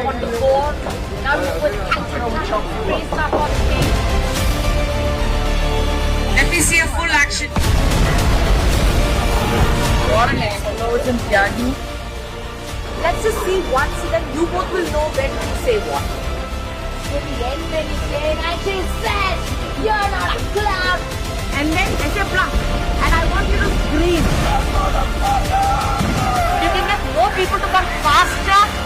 want to go on. Now you will please stop on stage. Let me see a full action. What an explosion, Tyagi. Let's just see once, then you both will know when to say what. In the end, when he said, and she said, you're not a clown. And then I said, bluff. And I want you to scream. You can get more people to come faster.